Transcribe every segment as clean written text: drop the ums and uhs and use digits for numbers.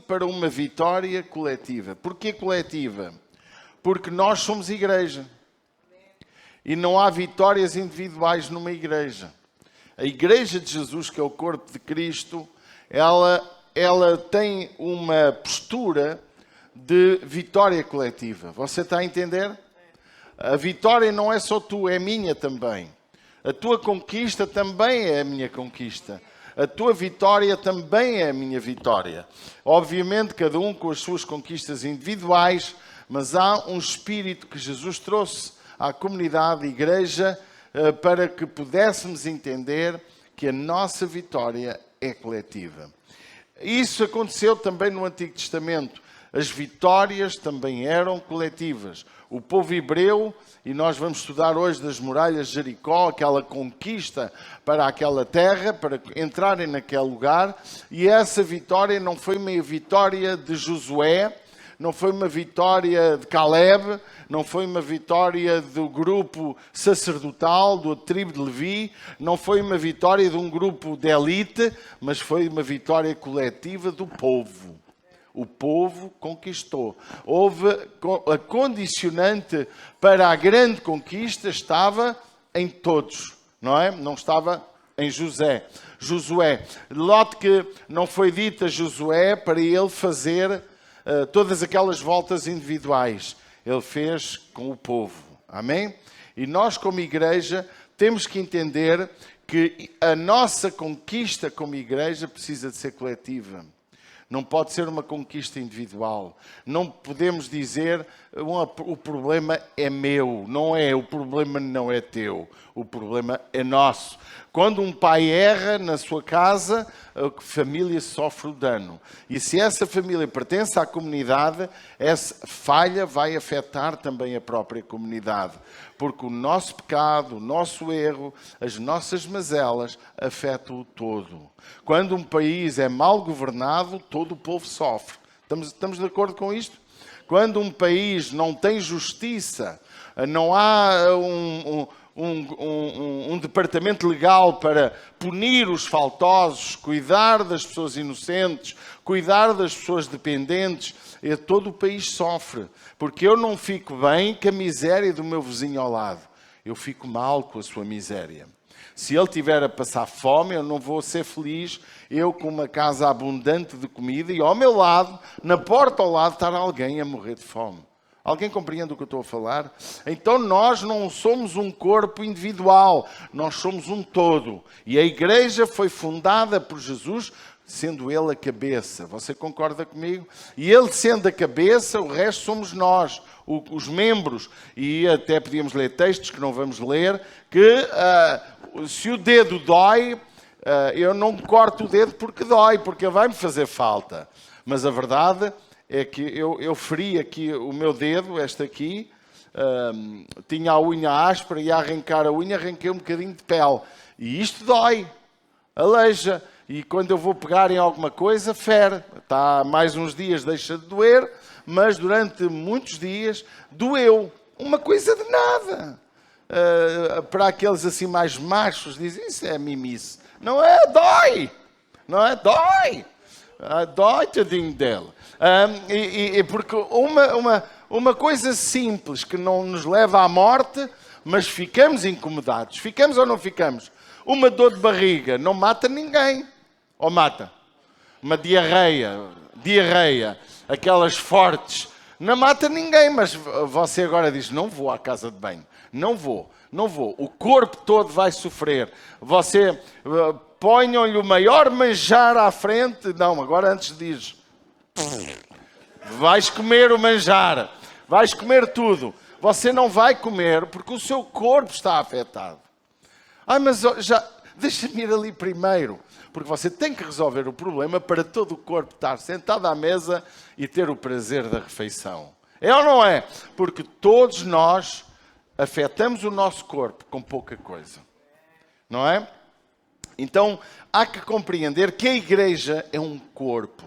para uma vitória coletiva. Porquê coletiva? Porque nós somos igreja. E não há vitórias individuais numa igreja. A igreja de Jesus, que é o corpo de Cristo, ela tem uma postura de vitória coletiva. Você está a entender? A vitória não é só tua, é minha também. A tua conquista também é a minha conquista. A tua vitória também é a minha vitória. Obviamente, cada um com as suas conquistas individuais, mas há um espírito que Jesus trouxe à comunidade, à igreja, para que pudéssemos entender que a nossa vitória é coletiva. Isso aconteceu também no Antigo Testamento. As vitórias também eram coletivas. O povo hebreu, e nós vamos estudar hoje das muralhas de Jericó, aquela conquista para aquela terra, para entrarem naquele lugar, e essa vitória não foi uma vitória de Josué, não foi uma vitória de Caleb, não foi uma vitória do grupo sacerdotal, da tribo de Levi, não foi uma vitória de um grupo de elite, mas foi uma vitória coletiva do povo. O povo conquistou. Houve a condicionante para a grande conquista estava em todos, não é? Não estava em Josué. Lote que não foi dito a Josué para ele fazer todas aquelas voltas individuais. Ele fez com o povo. Amém? E nós, como igreja, temos que entender que a nossa conquista como igreja precisa de ser coletiva. Não pode ser uma conquista individual. Não podemos dizer o problema é meu. Não é. O problema não é teu. O problema é nosso. Quando um pai erra na sua casa, a família sofre o dano. E se essa família pertence à comunidade, essa falha vai afetar também a própria comunidade. Porque o nosso pecado, o nosso erro, as nossas mazelas afetam o todo. Quando um país é mal governado, todo o povo sofre. Estamos de acordo com isto? Quando um país não tem justiça, não há um departamento legal para punir os faltosos, cuidar das pessoas inocentes, cuidar das pessoas dependentes, todo o país sofre. Porque eu não fico bem com a miséria do meu vizinho ao lado. Eu fico mal com a sua miséria. Se ele estiver a passar fome, eu não vou ser feliz, eu com uma casa abundante de comida e ao meu lado, na porta ao lado, estar alguém a morrer de fome. Alguém compreende o que eu estou a falar? Então nós não somos um corpo individual, nós somos um todo. E a igreja foi fundada por Jesus, sendo ele a cabeça. Você concorda comigo? E ele sendo a cabeça, o resto somos nós, os membros. E até podíamos ler textos que não vamos ler, que se o dedo dói, eu não corto o dedo porque dói, porque vai-me fazer falta. Mas a verdade é que eu feri aqui o meu dedo, este aqui, tinha a unha áspera e a arrancar a unha, arranquei um bocadinho de pele. E isto dói, aleija. E quando eu vou pegar em alguma coisa, fere. Está mais uns dias, deixa de doer, mas durante muitos dias doeu. Uma coisa de nada. Para aqueles assim mais machos, dizem, isso é mimice. Não é, dói. Não é, dói. Dói, tadinho dela. Porque uma coisa simples que não nos leva à morte, mas ficamos incomodados. Ficamos ou não ficamos? Uma dor de barriga não mata ninguém. Ou mata? Uma diarreia, aquelas fortes, não mata ninguém, mas você agora diz, não vou à casa de banho, não vou. O corpo todo vai sofrer. Você, ponham-lhe o maior manjar à frente, não, agora antes diz, vais comer o manjar, vais comer tudo. Você não vai comer porque o seu corpo está afetado. Mas já, deixa-me ir ali primeiro. Porque você tem que resolver o problema para todo o corpo estar sentado à mesa e ter o prazer da refeição. É ou não é? Porque todos nós afetamos o nosso corpo com pouca coisa. Não é? Então, há que compreender que a igreja é um corpo.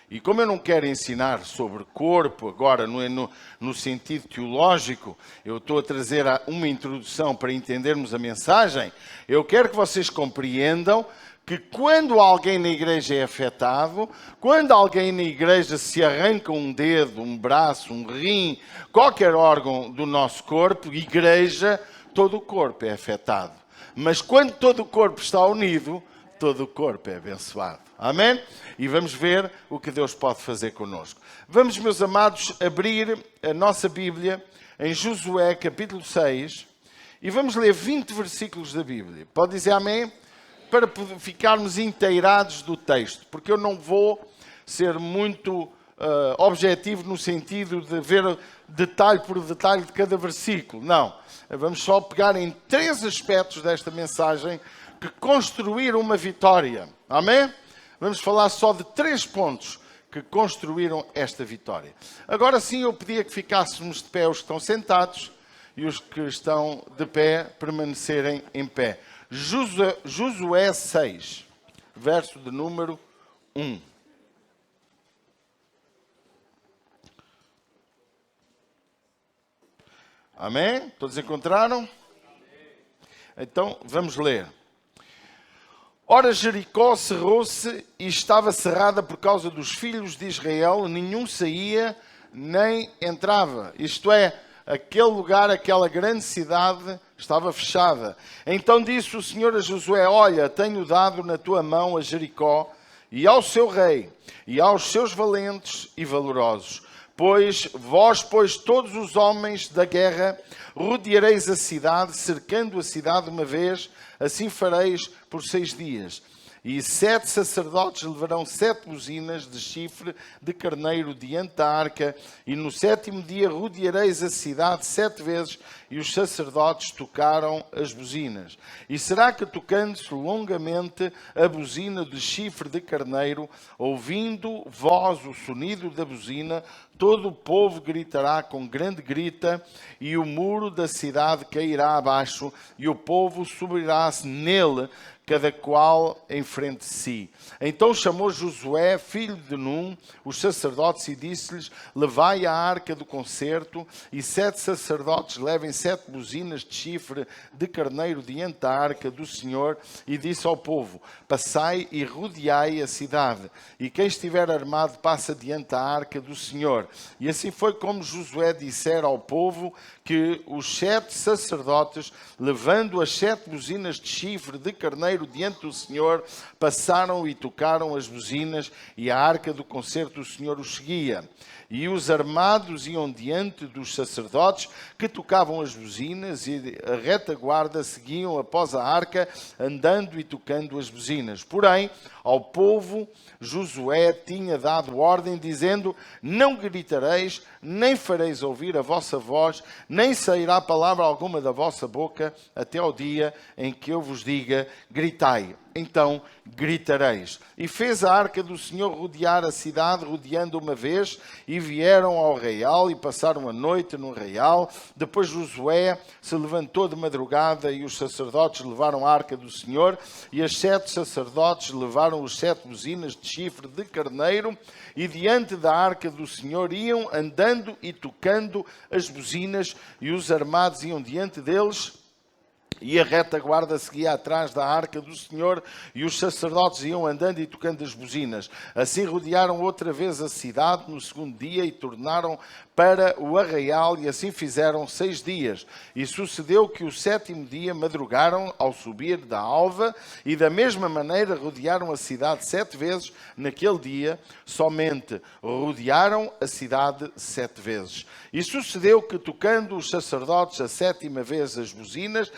E como eu não quero ensinar sobre corpo agora no sentido teológico, eu estou a trazer uma introdução para entendermos a mensagem, eu quero que vocês compreendam que quando alguém na igreja é afetado, quando alguém na igreja se arranca um dedo, um braço, um rim, qualquer órgão do nosso corpo, igreja, todo o corpo é afetado. Mas quando todo o corpo está unido, todo o corpo é abençoado. Amém? E vamos ver o que Deus pode fazer connosco. Vamos, meus amados, abrir a nossa Bíblia em Josué, capítulo 6, e vamos ler 20 versículos da Bíblia. Pode dizer amém? Para ficarmos inteirados do texto, porque eu não vou ser muito objetivo no sentido de ver detalhe por detalhe de cada versículo. Não. Vamos só pegar em 3 aspectos desta mensagem que construíram uma vitória. Amém? Vamos falar só de 3 pontos que construíram esta vitória. Agora sim, eu pedia que ficássemos de pé os que estão sentados e os que estão de pé permanecerem em pé. Josué 6, verso de número 1. Amém? Todos encontraram? Então, vamos ler. Ora, Jericó cerrou-se e estava cerrada por causa dos filhos de Israel, nenhum saía nem entrava. Isto é, aquele lugar, aquela grande cidade estava fechada. Então disse o Senhor a Josué: olha, tenho dado na tua mão a Jericó e ao seu rei e aos seus valentes e valorosos. Pois todos os homens da guerra, rodeareis a cidade, cercando a cidade uma vez, assim fareis por 6 dias. E 7 sacerdotes levarão 7 buzinas de chifre de carneiro diante da arca, e no 7º dia rodeareis a cidade 7 vezes, e os sacerdotes tocaram as buzinas. E será que, tocando-se longamente a buzina de chifre de carneiro, ouvindo vós o sonido da buzina, todo o povo gritará com grande grita, e o muro da cidade cairá abaixo, e o povo subirá-se nele, cada qual em frente de si. Então chamou Josué, filho de Num, os sacerdotes, e disse-lhes: levai a arca do concerto, e 7 sacerdotes levem 7 buzinas de chifre de carneiro diante da arca do Senhor. E disse ao povo: passai e rodeai a cidade, e quem estiver armado passa diante da arca do Senhor. E assim foi como Josué dissera ao povo, que os 7 sacerdotes, levando as 7 buzinas de chifre de carneiro diante do Senhor, passaram e tocaram as buzinas, e a arca do concerto do Senhor os seguia. E os armados iam diante dos sacerdotes que tocavam as buzinas, e a retaguarda seguiam após a arca, andando e tocando as buzinas. Porém, ao povo Josué tinha dado ordem, dizendo: não gritareis, nem fareis ouvir a vossa voz, nem sairá palavra alguma da vossa boca, até ao dia em que eu vos diga: gritai. Então gritareis. E fez a arca do Senhor rodear a cidade, rodeando uma vez, e vieram ao arraial e passaram a noite no arraial. Depois Josué se levantou de madrugada, e os sacerdotes levaram a arca do Senhor, e as 7 sacerdotes levaram os 7 buzinas de chifre de carneiro, e diante da arca do Senhor iam andando e tocando as buzinas, e os armados iam diante deles, e a retaguarda seguia atrás da arca do Senhor, e os sacerdotes iam andando e tocando as buzinas. Assim rodearam outra vez a cidade no 2º dia e tornaram para o arraial, e assim fizeram 6 dias. E sucedeu que o 7º dia madrugaram ao subir da alva, e da mesma maneira rodearam a cidade 7 vezes naquele dia, somente rodearam a cidade 7 vezes. E sucedeu que, tocando os sacerdotes a 7ª vez as buzinas,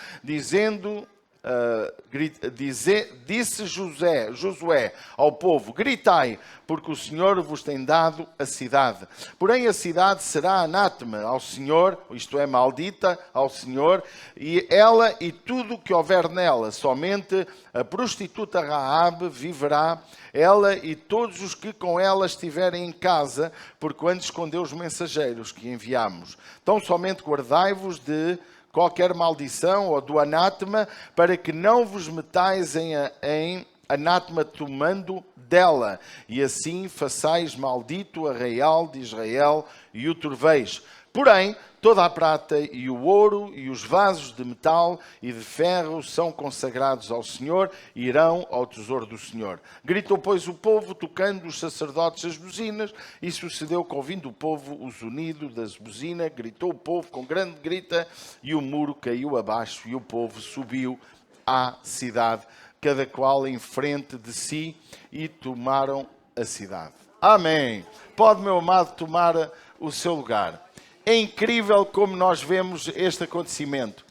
disse Josué ao povo: gritai, porque o Senhor vos tem dado a cidade. Porém a cidade será anátema ao Senhor, isto é, maldita ao Senhor, e ela e tudo o que houver nela. Somente a prostituta Raabe viverá, ela e todos os que com ela estiverem em casa, porquanto escondeu os mensageiros que enviamos. Então somente guardai-vos de qualquer maldição ou do anátema, para que não vos metais em anátema tomando dela, e assim façais maldito o arraial de Israel e o turveis. Porém, toda a prata e o ouro e os vasos de metal e de ferro são consagrados ao Senhor e irão ao tesouro do Senhor. Gritou, pois, o povo, tocando os sacerdotes as buzinas, e sucedeu que, ouvindo o povo o zunido das buzinas, gritou o povo com grande grita, e o muro caiu abaixo, e o povo subiu à cidade, cada qual em frente de si, e tomaram a cidade. Amém. Pode, meu amado, tomar o seu lugar. É incrível como nós vemos este acontecimento.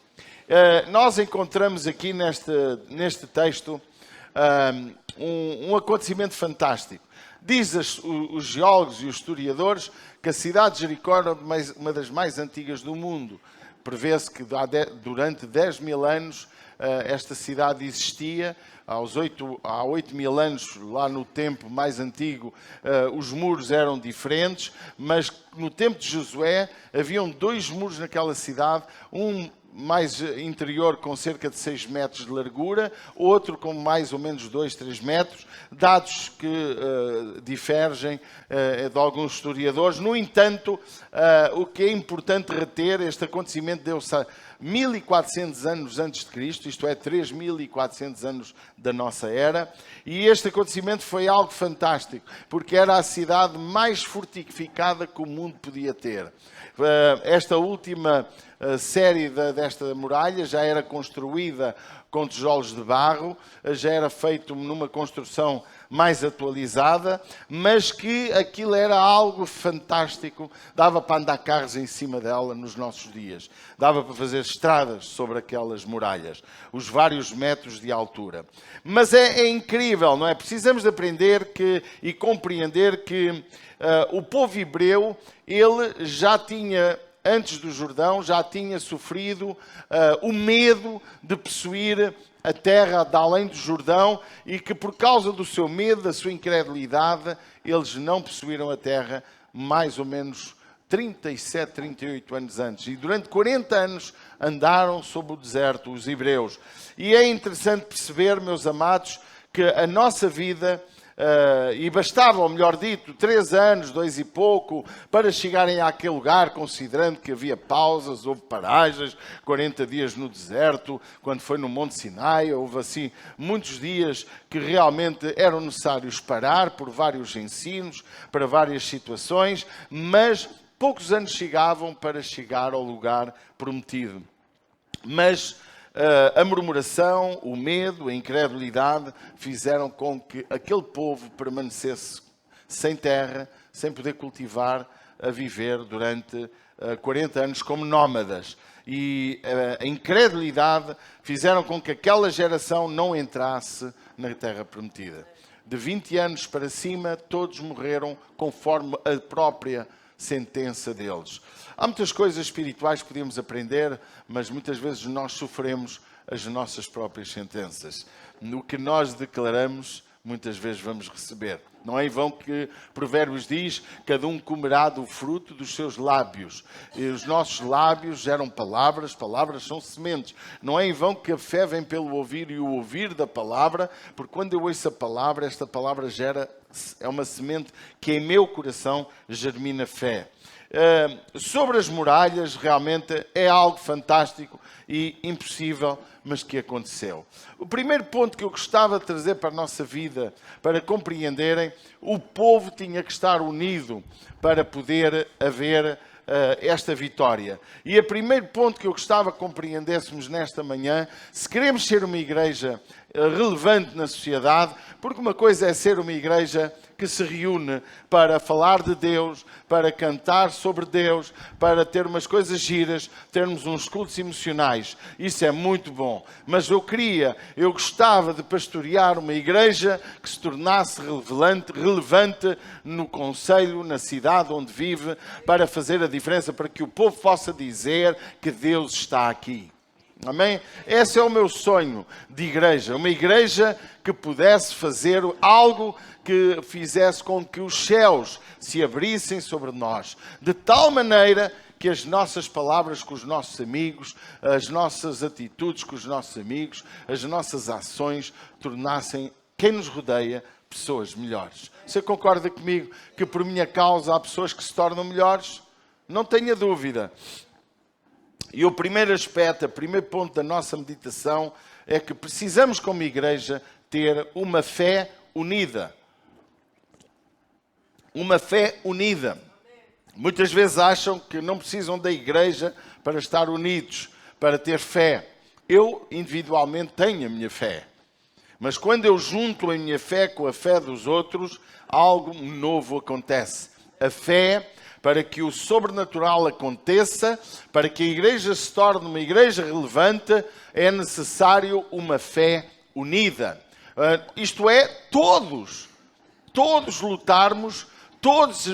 Nós encontramos aqui neste texto um acontecimento fantástico. Diz os geólogos e os historiadores que a cidade de Jericó era uma das mais antigas do mundo. Prevê-se que durante 10 mil anos esta cidade existia. Há 8 mil anos, lá no tempo mais antigo, os muros eram diferentes, mas no tempo de Josué haviam 2 muros naquela cidade, um mais interior com cerca de 6 metros de largura, outro com mais ou menos 2, 3 metros, dados que divergem de alguns historiadores. No entanto, o que é importante reter, este acontecimento deu-se a 1400 anos antes de Cristo, isto é, 3400 anos da nossa era, e este acontecimento foi algo fantástico, porque era a cidade mais fortificada que o mundo podia ter. Esta última série desta muralha já era construída com tijolos de barro, já era feito numa construção mais atualizada, mas que aquilo era algo fantástico, dava para andar carros em cima dela nos nossos dias, dava para fazer estradas sobre aquelas muralhas, os vários metros de altura. Mas é incrível, não é? Precisamos de aprender e compreender que o povo hebreu, ele já tinha, antes do Jordão, já tinha sofrido o medo de possuir a terra de além do Jordão, e que por causa do seu medo, da sua incredulidade, eles não possuíram a terra mais ou menos 37, 38 anos antes. E durante 40 anos andaram sob o deserto, os hebreus. E é interessante perceber, meus amados, que a nossa vida... e bastava, ou melhor dito, 3 anos, 2 e pouco, para chegarem àquele lugar, considerando que havia pausas, houve paragens, 40 dias no deserto, quando foi no Monte Sinai, houve assim muitos dias que realmente eram necessários parar por vários ensinos, para várias situações, mas poucos anos chegavam para chegar ao lugar prometido. Mas a murmuração, o medo, a incredulidade fizeram com que aquele povo permanecesse sem terra, sem poder cultivar, a viver durante 40 anos como nómadas. E a incredulidade fizeram com que aquela geração não entrasse na terra prometida. De 20 anos para cima, todos morreram conforme a própria sentença deles. Há muitas coisas espirituais que podemos aprender, mas muitas vezes nós sofremos as nossas próprias sentenças. No que nós declaramos, muitas vezes vamos receber. Não é em vão que Provérbios diz: cada um comerá do fruto dos seus lábios. E os nossos lábios geram palavras, palavras são sementes. Não é em vão que a fé vem pelo ouvir e o ouvir da palavra, porque quando eu ouço a palavra, esta palavra é uma semente que em meu coração germina fé. Sobre as muralhas, realmente é algo fantástico e impossível, mas que aconteceu. O primeiro ponto que eu gostava de trazer para a nossa vida, para compreenderem, o povo tinha que estar unido para poder haver esta vitória. E o primeiro ponto que eu gostava que compreendêssemos nesta manhã, se queremos ser uma igreja relevante na sociedade, porque uma coisa é ser uma igreja que se reúne para falar de Deus, para cantar sobre Deus, para ter umas coisas giras, termos uns cultos emocionais. Isso é muito bom. Mas eu gostava de pastorear uma igreja que se tornasse relevante no concelho, na cidade onde vive, para fazer a diferença, para que o povo possa dizer que Deus está aqui. Amém? Esse é o meu sonho de igreja. Uma igreja que pudesse fazer algo que fizesse com que os céus se abrissem sobre nós. De tal maneira que as nossas palavras com os nossos amigos, as nossas atitudes com os nossos amigos, as nossas ações tornassem quem nos rodeia pessoas melhores. Você concorda comigo que por minha causa há pessoas que se tornam melhores? não tenha dúvida. E o primeiro aspecto, o primeiro ponto da nossa meditação é que precisamos, como igreja, ter uma fé unida. Uma fé unida. Muitas vezes acham que não precisam da igreja para estar unidos, para ter fé. Eu, individualmente, tenho a minha fé. Mas quando eu junto a minha fé com a fé dos outros, algo novo acontece. A fé, para que o sobrenatural aconteça, para que a igreja se torne uma igreja relevante, é necessário uma fé unida. Isto é, todos lutarmos, todos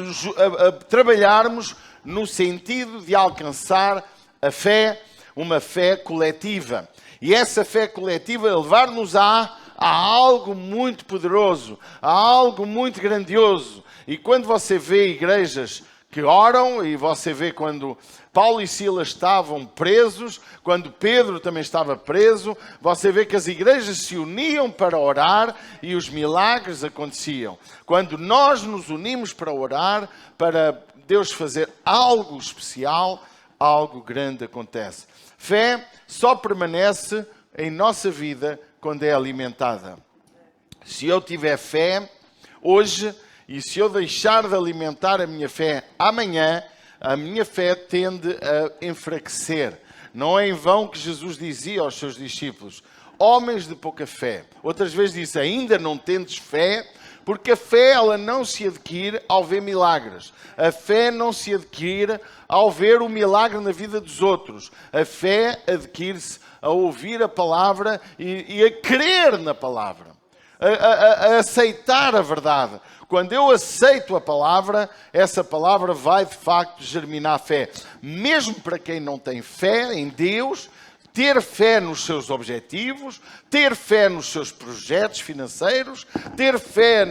trabalharmos no sentido de alcançar a fé, uma fé coletiva. E essa fé coletiva levar-nos a algo muito poderoso, a algo muito grandioso. E quando você vê igrejas que oram, e você vê quando Paulo e Silas estavam presos, quando Pedro também estava preso, você vê que as igrejas se uniam para orar e os milagres aconteciam. Quando nós nos unimos para orar, para Deus fazer algo especial, algo grande acontece. Fé só permanece em nossa vida quando é alimentada. Se eu tiver fé hoje, e se eu deixar de alimentar a minha fé amanhã, a minha fé tende a enfraquecer. Não é em vão que Jesus dizia aos seus discípulos: homens de pouca fé. Outras vezes disse: ainda não tendes fé, porque a fé ela não se adquire ao ver milagres. A fé não se adquire ao ver o milagre na vida dos outros. A fé adquire-se a ouvir a palavra e a crer na palavra. A aceitar a verdade. Quando eu aceito a palavra, essa palavra vai de facto germinar a fé. Mesmo para quem não tem fé em Deus, ter fé nos seus objetivos, ter fé nos seus projetos financeiros, ter fé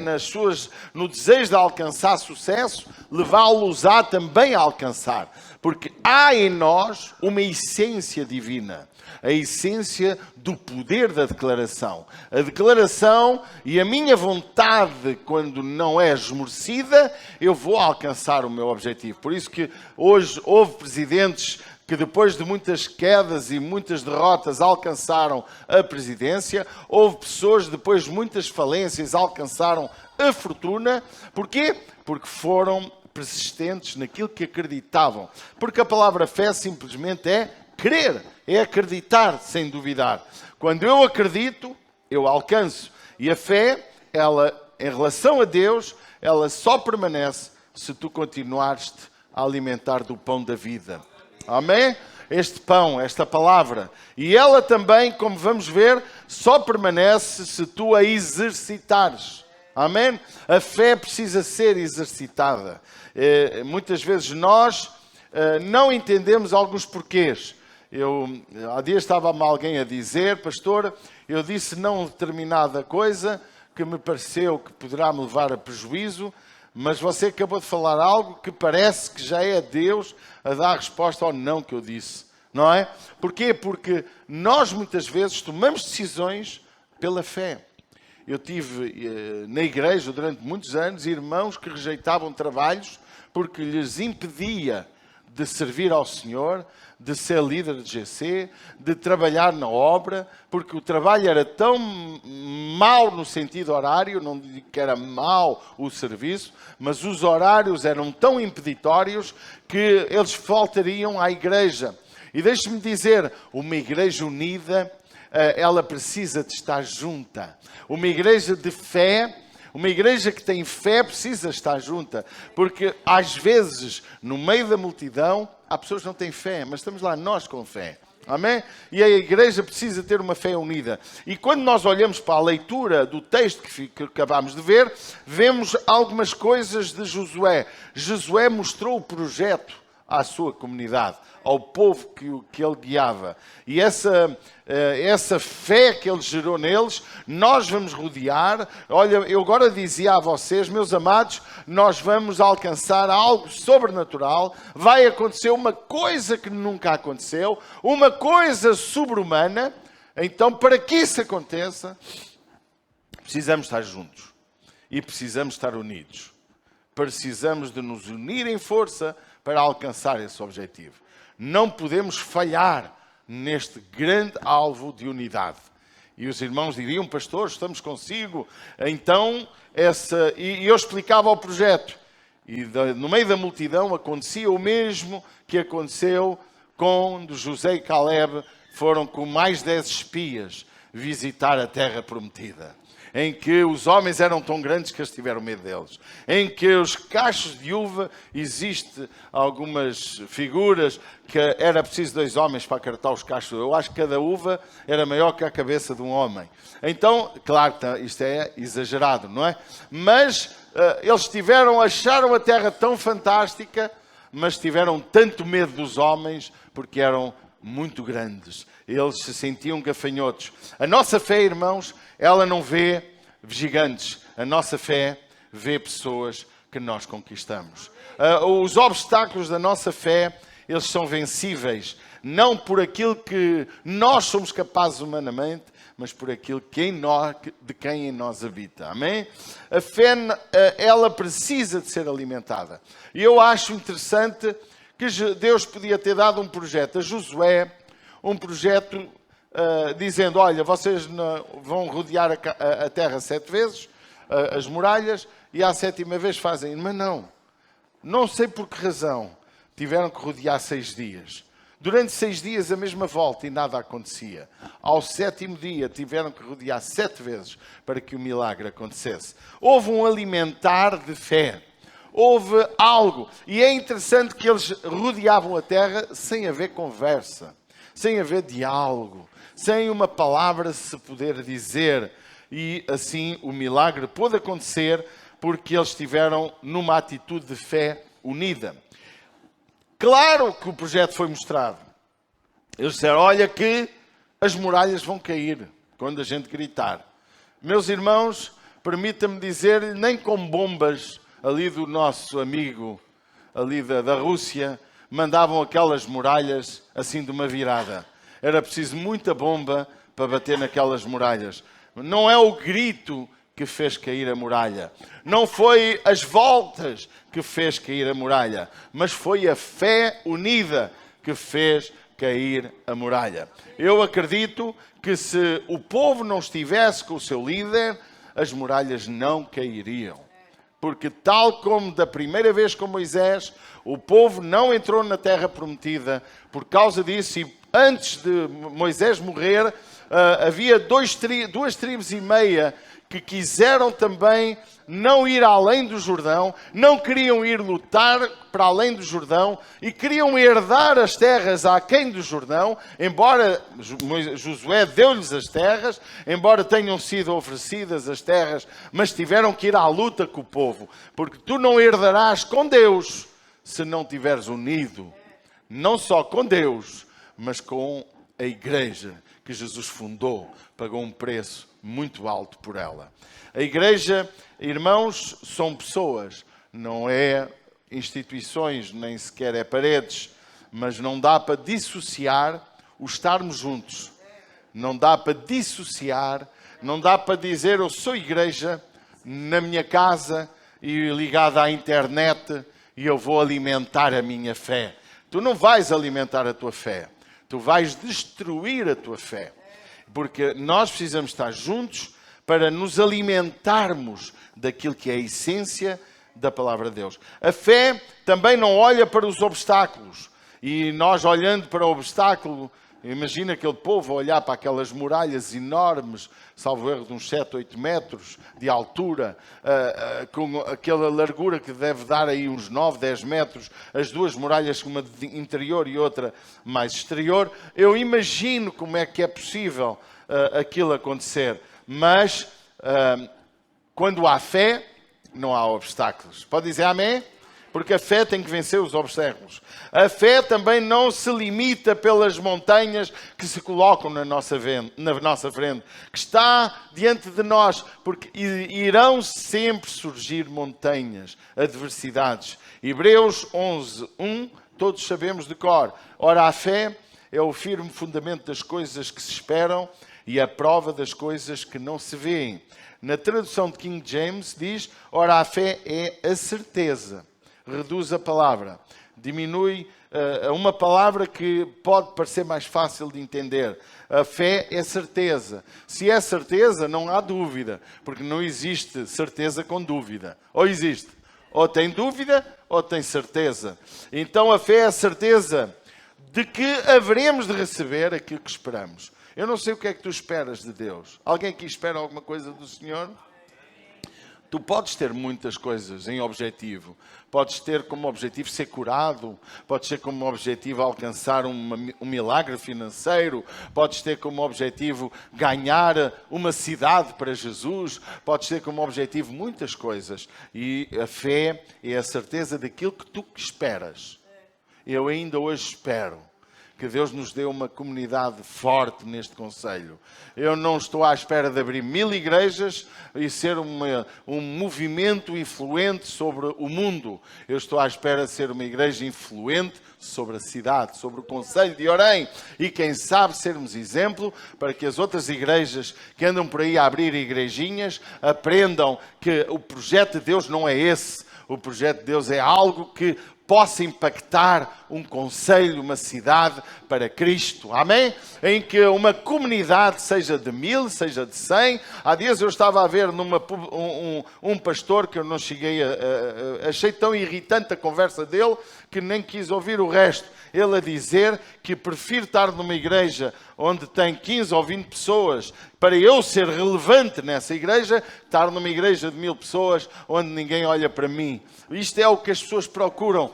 no desejo de alcançar sucesso, levá-los-á também a alcançar. Porque há em nós uma essência divina. A essência do poder da declaração. A declaração e a minha vontade, quando não é esmorecida, eu vou alcançar o meu objetivo. Por isso que hoje houve presidentes que depois de muitas quedas e muitas derrotas alcançaram a presidência. Houve pessoas depois de muitas falências alcançaram a fortuna. Porquê? Porque foram persistentes naquilo que acreditavam. Porque a palavra fé simplesmente é crer, é acreditar sem duvidar. Quando eu acredito, eu alcanço. E a fé, ela, em relação a Deus, ela só permanece se tu continuares-te a alimentar do pão da vida. Amém? Este pão, esta palavra. E ela também, como vamos ver, só permanece se tu a exercitares. Amém? A fé precisa ser exercitada. Muitas vezes nós não entendemos alguns porquês. Há dias estava-me alguém a dizer: pastor, eu disse não determinada coisa que me pareceu que poderá me levar a prejuízo, mas você acabou de falar algo que parece que já é Deus a dar resposta ao não que eu disse, não é? Porquê? Porque nós muitas vezes tomamos decisões pela fé. Eu tive na igreja durante muitos anos irmãos que rejeitavam trabalhos porque lhes impedia de servir ao Senhor, de ser líder de GC, de trabalhar na obra, porque o trabalho era tão mau no sentido horário, não digo que era mau o serviço, mas os horários eram tão impeditórios que eles faltariam à igreja. E deixe-me dizer, uma igreja unida, ela precisa de estar junta. Uma igreja de fé, uma igreja que tem fé precisa estar junta, porque às vezes, no meio da multidão, há pessoas que não têm fé, mas estamos lá nós com fé. Amém? E a igreja precisa ter uma fé unida. E quando nós olhamos para a leitura do texto que acabámos de ver, vemos algumas coisas de Josué. Josué mostrou o projeto à sua comunidade, ao povo que ele guiava. E essa fé que ele gerou neles, nós vamos rodear. Olha, eu agora dizia a vocês, meus amados, nós vamos alcançar algo sobrenatural. Vai acontecer uma coisa que nunca aconteceu, uma coisa sobre-humana. Então, para que isso aconteça, precisamos estar juntos e precisamos estar unidos. Precisamos de nos unir em força para alcançar esse objetivo. Não podemos falhar neste grande alvo de unidade. E os irmãos diriam, pastor, estamos consigo. Então, e eu explicava o projeto. E no meio da multidão acontecia o mesmo que aconteceu quando José e Caleb foram com mais 10 espias visitar a terra prometida. Em que os homens eram tão grandes que eles tiveram medo deles. Em que os cachos de uva, existe algumas figuras que era preciso 2 homens para acartar os cachos. Eu acho que cada uva era maior que a cabeça de um homem. Então, claro, isto é exagerado, não é? Mas eles acharam a terra tão fantástica, mas tiveram tanto medo dos homens, porque eram muito grandes. Eles se sentiam gafanhotos. A nossa fé, irmãos, ela não vê gigantes. A nossa fé vê pessoas que nós conquistamos. Os obstáculos da nossa fé, eles são vencíveis. Não por aquilo que nós somos capazes humanamente, mas por aquilo de quem em nós habita. Amém? A fé, ela precisa de ser alimentada. E eu acho interessante que Deus podia ter dado um projeto a Josué, um projeto dizendo, olha, vocês vão rodear a terra 7 vezes, as muralhas, e à 7ª vez fazem. Mas não sei por que razão, tiveram que rodear 6 dias. Durante 6 dias a mesma volta e nada acontecia. Ao 7º dia tiveram que rodear 7 vezes para que o milagre acontecesse. Houve um alimentar de fé. Houve algo. E é interessante que eles rodeavam a terra sem haver conversa, sem haver diálogo, sem uma palavra se poder dizer. E assim o milagre pôde acontecer porque eles estiveram numa atitude de fé unida. Claro que o projeto foi mostrado. Eles disseram, olha que as muralhas vão cair quando a gente gritar. Meus irmãos, permita-me dizer, nem com bombas ali do nosso amigo, ali da Rússia, mandavam aquelas muralhas assim de uma virada. Era preciso muita bomba para bater naquelas muralhas. Não é o grito que fez cair a muralha. Não foi as voltas que fez cair a muralha, mas foi a fé unida que fez cair a muralha. Eu acredito que se o povo não estivesse com o seu líder, as muralhas não cairiam. Porque tal como da primeira vez com Moisés, o povo não entrou na terra prometida por causa disso. E antes de Moisés morrer, havia 2 tribos e meia que quiseram também não ir além do Jordão, não queriam ir lutar para além do Jordão e queriam herdar as terras aquém do Jordão, embora Josué deu-lhes as terras, embora tenham sido oferecidas as terras, mas tiveram que ir à luta com o povo, porque tu não herdarás com Deus se não estiveres unido, não só com Deus, mas com a igreja que Jesus fundou, pagou um preço muito alto por ela. A igreja, irmãos, são pessoas, não é instituições, nem sequer é paredes, mas não dá para dissociar o estarmos juntos. Não dá para dissociar, não dá para dizer eu sou igreja na minha casa e ligada à internet e eu vou alimentar a minha fé. Tu não vais alimentar a tua fé, tu vais destruir a tua fé. Porque nós precisamos estar juntos para nos alimentarmos daquilo que é a essência da palavra de Deus. A fé também não olha para os obstáculos. E nós olhando para o obstáculo, imagina aquele povo olhar para aquelas muralhas enormes, salvo erro de uns 7, 8 metros de altura, com aquela largura que deve dar aí uns 9, 10 metros, as 2 muralhas, uma de interior e outra mais exterior. Eu imagino como é que é possível aquilo acontecer. Mas quando há fé, não há obstáculos. Pode dizer amém? Porque a fé tem que vencer os obstáculos. A fé também não se limita pelas montanhas que se colocam na nossa frente, que está diante de nós, porque irão sempre surgir montanhas, adversidades. Hebreus 11, 1, todos sabemos de cor. Ora, a fé é o firme fundamento das coisas que se esperam e a prova das coisas que não se veem. Na tradução de King James diz, ora, a fé é a certeza. Reduz a palavra. diminui uma palavra que pode parecer mais fácil de entender. A fé é certeza. Se é certeza, não há dúvida, porque não existe certeza com dúvida. Ou existe? Ou tem dúvida, ou tem certeza. Então a fé é a certeza de que haveremos de receber aquilo que esperamos. Eu não sei o que é que tu esperas de Deus. Alguém aqui espera alguma coisa do Senhor? Tu podes ter muitas coisas em objetivo. Podes ter como objetivo ser curado. Podes ter como objetivo alcançar um milagre financeiro. Podes ter como objetivo ganhar uma cidade para Jesus. Podes ter como objetivo muitas coisas. E a fé é a certeza daquilo que tu esperas. Eu ainda hoje espero que Deus nos dê uma comunidade forte neste concelho. Eu não estou à espera de abrir 1000 igrejas e ser um movimento influente sobre o mundo. Eu estou à espera de ser uma igreja influente sobre a cidade, sobre o concelho de Orem. E quem sabe sermos exemplo para que as outras igrejas que andam por aí a abrir igrejinhas aprendam que o projeto de Deus não é esse. O projeto de Deus é algo que possa impactar um concelho, uma cidade para Cristo. Amém? Em que uma comunidade, seja de 1000, seja de 100. Há dias eu estava a ver um pastor que eu não cheguei achei tão irritante a conversa dele que nem quis ouvir o resto. Ele a dizer que prefiro estar numa igreja onde tem 15 ou 20 pessoas para eu ser relevante nessa igreja, estar numa igreja de 1000 pessoas onde ninguém olha para mim. Isto é o que as pessoas procuram.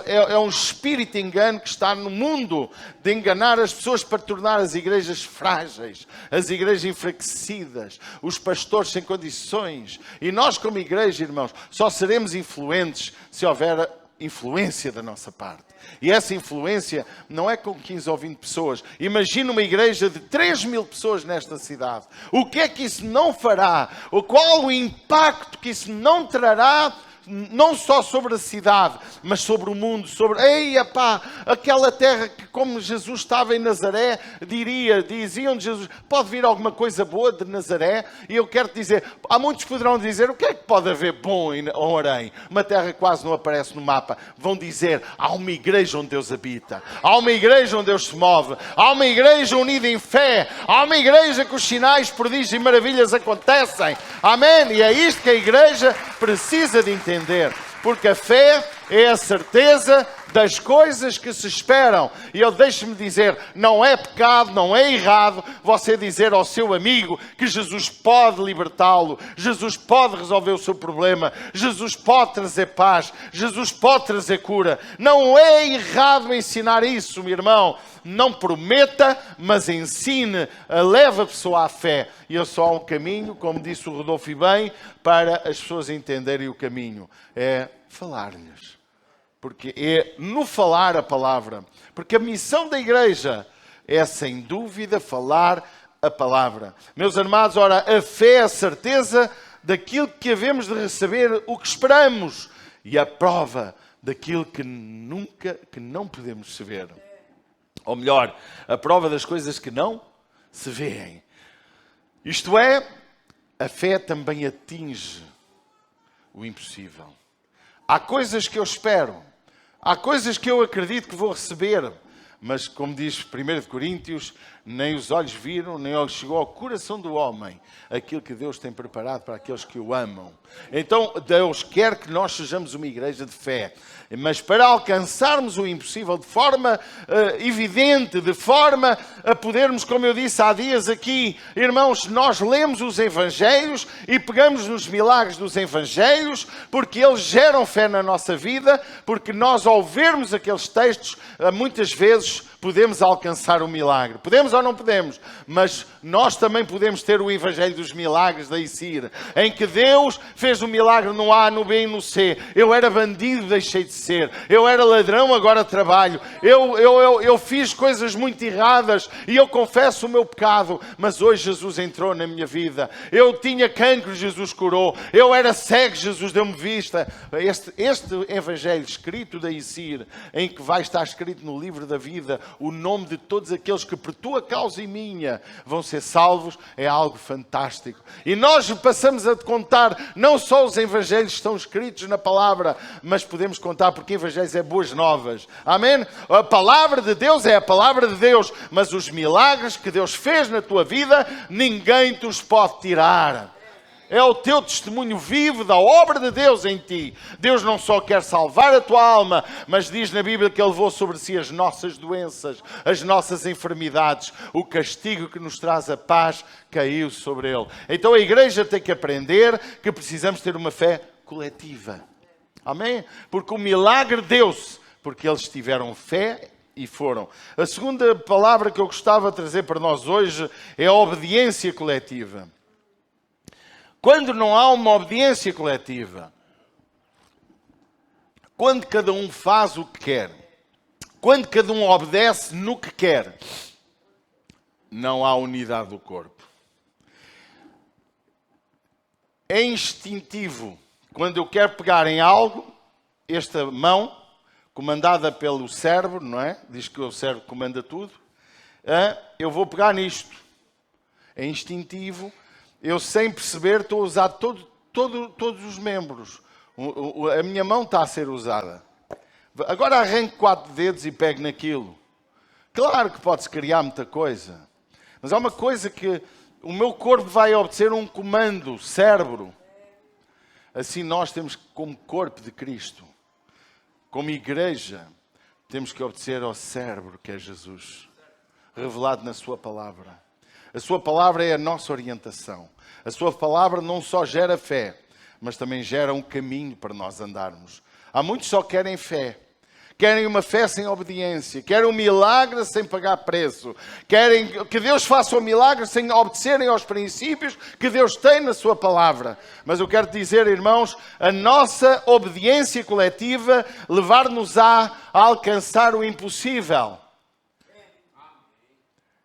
É um espírito de engano que está no mundo, de enganar as pessoas para tornar as igrejas frágeis, as igrejas enfraquecidas, os pastores sem condições. E nós como igreja, irmãos, só seremos influentes se houver influência da nossa parte. E essa influência não é com 15 ou 20 pessoas. Imagina uma igreja de 3000 pessoas nesta cidade. O que é que isso não fará? Qual o impacto que isso não trará? Não só sobre a cidade, mas sobre o mundo, aquela terra que, como Jesus estava em Nazaré, diziam de Jesus, pode vir alguma coisa boa de Nazaré? E eu quero te dizer, há muitos que poderão dizer, o que é que pode haver bom em Orem? Uma terra que quase não aparece no mapa. Vão dizer, há uma igreja onde Deus habita, há uma igreja onde Deus se move, há uma igreja unida em fé, há uma igreja que os sinais, prodígios e maravilhas acontecem. Amém? E é isto que a igreja precisa de entender. Porque a fé é a certeza das coisas que se esperam. E eu deixo-me dizer, não é pecado, não é errado você dizer ao seu amigo que Jesus pode libertá-lo, Jesus pode resolver o seu problema, Jesus pode trazer paz, Jesus pode trazer cura. Não é errado ensinar isso, meu irmão. Não prometa, mas ensine, leva a pessoa à fé. E eu só há um caminho, como disse o Rodolfo bem, para as pessoas entenderem o caminho. É falar-lhes. Porque é no falar a palavra. Porque a missão da igreja é, sem dúvida, falar a palavra. Meus amados, ora, a fé é a certeza daquilo que havemos de receber, o que esperamos. E a prova daquilo que não podemos ver. Ou melhor, a prova das coisas que não se veem. Isto é, a fé também atinge o impossível. Há coisas que eu espero, há coisas que eu acredito que vou receber, mas como diz 1 Coríntios, nem os olhos viram, nem chegou ao coração do homem aquilo que Deus tem preparado para aqueles que o amam. Então Deus quer que nós sejamos uma igreja de fé, mas para alcançarmos o impossível de forma evidente, de forma a podermos, como eu disse há dias aqui, irmãos, nós lemos os Evangelhos e pegamos nos milagres dos Evangelhos, porque eles geram fé na nossa vida, porque nós ao vermos aqueles textos, muitas vezes podemos alcançar o milagre. Podemos ou não podemos? Mas nós também podemos ter o Evangelho dos Milagres da ICIR, em que Deus fez um milagre no A, no B e no C. Eu era bandido, deixei de ser. Eu era ladrão, agora trabalho. Eu fiz coisas muito erradas e eu confesso o meu pecado. Mas hoje Jesus entrou na minha vida. Eu tinha cancro, Jesus curou. Eu era cego, Jesus deu-me vista. Este Evangelho escrito da ICIR, em que vai estar escrito no livro da vida, vida o nome de todos aqueles que por tua causa e minha vão ser salvos, é algo fantástico. E nós passamos a contar não só os evangelhos que estão escritos na palavra, mas podemos contar porque evangelhos é boas novas. Amém? A palavra de Deus é a palavra de Deus, mas os milagres que Deus fez na tua vida, ninguém te os pode tirar. É o teu testemunho vivo da obra de Deus em ti. Deus não só quer salvar a tua alma, mas diz na Bíblia que Ele levou sobre si as nossas doenças, as nossas enfermidades. O castigo que nos traz a paz caiu sobre Ele. Então a igreja tem que aprender que precisamos ter uma fé coletiva. Amém? Porque o milagre deu-se, porque eles tiveram fé e foram. A segunda palavra que eu gostava de trazer para nós hoje é a obediência coletiva. Quando não há uma obediência coletiva, quando cada um faz o que quer, quando cada um obedece no que quer, não há unidade do corpo. É instintivo. Quando eu quero pegar em algo, esta mão, comandada pelo cérebro, não é? Diz que o cérebro comanda tudo. Eu vou pegar nisto. É instintivo. Eu, sem perceber, estou a usar todos os membros. A minha mão está a ser usada. Agora arranco 4 dedos e pego naquilo. Claro que pode-se criar muita coisa. Mas há uma coisa que o meu corpo vai obedecer um comando, cérebro. Assim nós temos, como corpo de Cristo, como igreja, temos que obedecer ao cérebro que é Jesus, revelado na sua palavra. A sua palavra é a nossa orientação. A sua palavra não só gera fé, mas também gera um caminho para nós andarmos. Há muitos que só querem fé. Querem uma fé sem obediência. Querem um milagre sem pagar preço. Querem que Deus faça um milagre sem obedecerem aos princípios que Deus tem na sua palavra. Mas eu quero dizer, irmãos, a nossa obediência coletiva levar-nos a alcançar o impossível.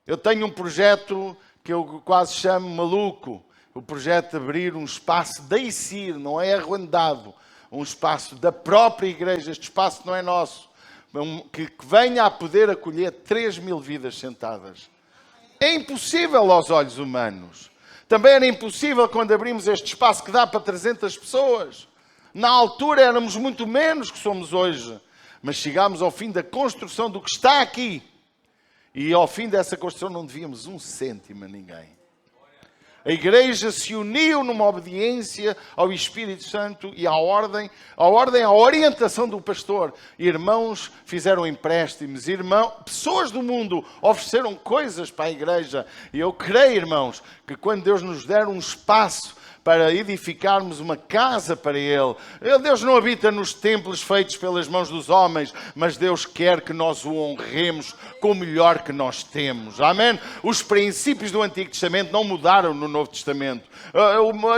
Eu tenho um projeto que eu quase chamo maluco. O projeto de abrir um espaço da ICIR, não é arrendado. Um espaço da própria igreja. Este espaço não é nosso. Que venha a poder acolher 3.000 vidas sentadas. É impossível aos olhos humanos. Também era impossível quando abrimos este espaço que dá para 300 pessoas. Na altura éramos muito menos que somos hoje. Mas chegámos ao fim da construção do que está aqui. E ao fim dessa construção não devíamos 1 cêntimo a ninguém. A igreja se uniu numa obediência ao Espírito Santo e à orientação do pastor. Irmãos fizeram empréstimos, pessoas do mundo ofereceram coisas para a igreja. E eu creio, irmãos, que quando Deus nos der um espaço para edificarmos uma casa para Ele. Deus não habita nos templos feitos pelas mãos dos homens, mas Deus quer que nós o honremos com o melhor que nós temos. Amém? Os princípios do Antigo Testamento não mudaram no Novo Testamento.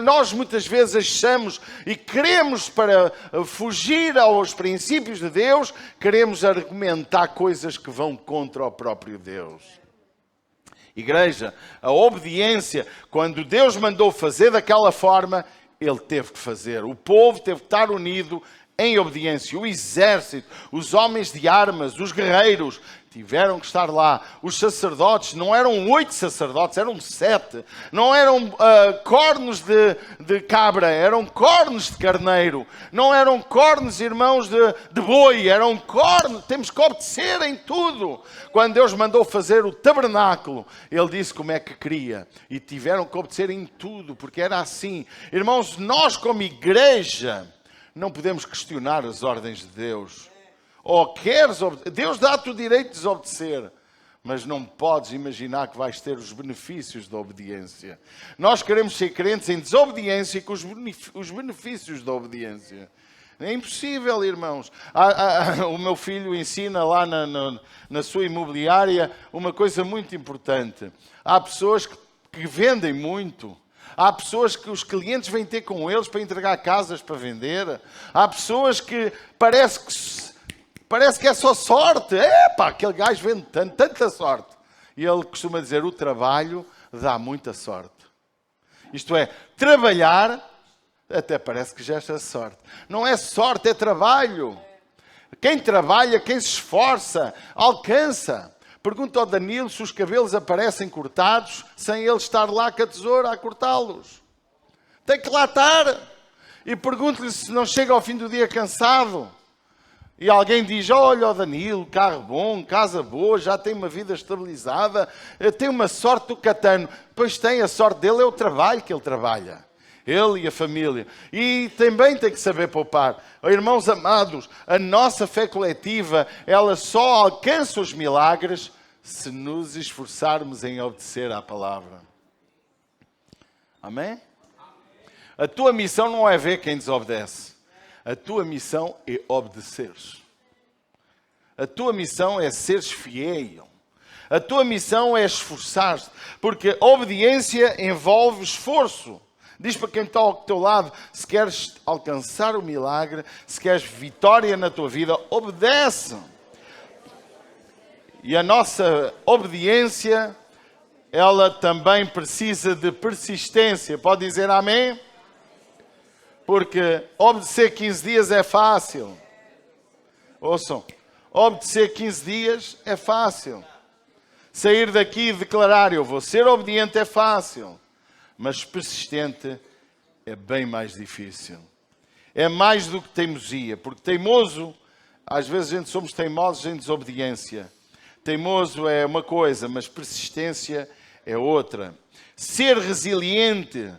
Nós muitas vezes achamos e queremos, para fugir aos princípios de Deus, queremos argumentar coisas que vão contra o próprio Deus. Igreja, a obediência, quando Deus mandou fazer daquela forma, Ele teve que fazer. O povo teve que estar unido em obediência. O exército, os homens de armas, os guerreiros, tiveram que estar lá. Os sacerdotes, não eram 8 sacerdotes, eram 7. Não eram cornos de cabra, eram cornos de carneiro. Não eram cornos, irmãos, de boi, eram cornos. Temos que obedecer em tudo. Quando Deus mandou fazer o tabernáculo, Ele disse como é que queria. E tiveram que obedecer em tudo, porque era assim. Irmãos, nós como igreja não podemos questionar as ordens de Deus. Ou queres obedecer, Deus dá-te o direito de desobedecer, mas não podes imaginar que vais ter os benefícios da obediência. Nós queremos ser crentes em desobediência com os benefícios da obediência. É impossível, irmãos. O meu filho ensina lá na sua imobiliária uma coisa muito importante. Há pessoas que vendem muito. Há pessoas que os clientes vêm ter com eles para entregar casas para vender. Há pessoas que parece que é só sorte. Aquele gajo vende tanta sorte. E ele costuma dizer, o trabalho dá muita sorte. Isto é, trabalhar, até parece que gesta sorte. Não é sorte, é trabalho. Quem trabalha, quem se esforça, alcança. Pergunta ao Danilo se os cabelos aparecem cortados sem ele estar lá com a tesoura a cortá-los. Tem que lá estar. E pergunto-lhe se não chega ao fim do dia cansado. E alguém diz, olha o Danilo, carro bom, casa boa, já tem uma vida estabilizada, tem uma sorte do catano. Pois tem, a sorte dele é o trabalho que ele trabalha. Ele e a família. E também tem que saber poupar. Irmãos amados, a nossa fé coletiva, ela só alcança os milagres se nos esforçarmos em obedecer à palavra. Amém? A tua missão não é ver quem desobedece. A tua missão é obedeceres. A tua missão é seres fiel. A tua missão é esforçar-te. Porque a obediência envolve esforço. Diz para quem está ao teu lado, se queres alcançar o milagre, se queres vitória na tua vida, obedece. E a nossa obediência, ela também precisa de persistência. Pode dizer amém? Porque obedecer 15 dias é fácil. Ouçam, obedecer 15 dias é fácil. Sair daqui e declarar, eu vou ser obediente é fácil. Mas persistente é bem mais difícil. É mais do que teimosia. Porque teimoso, às vezes a gente somos teimosos em desobediência. Teimoso é uma coisa, mas persistência é outra. Ser resiliente,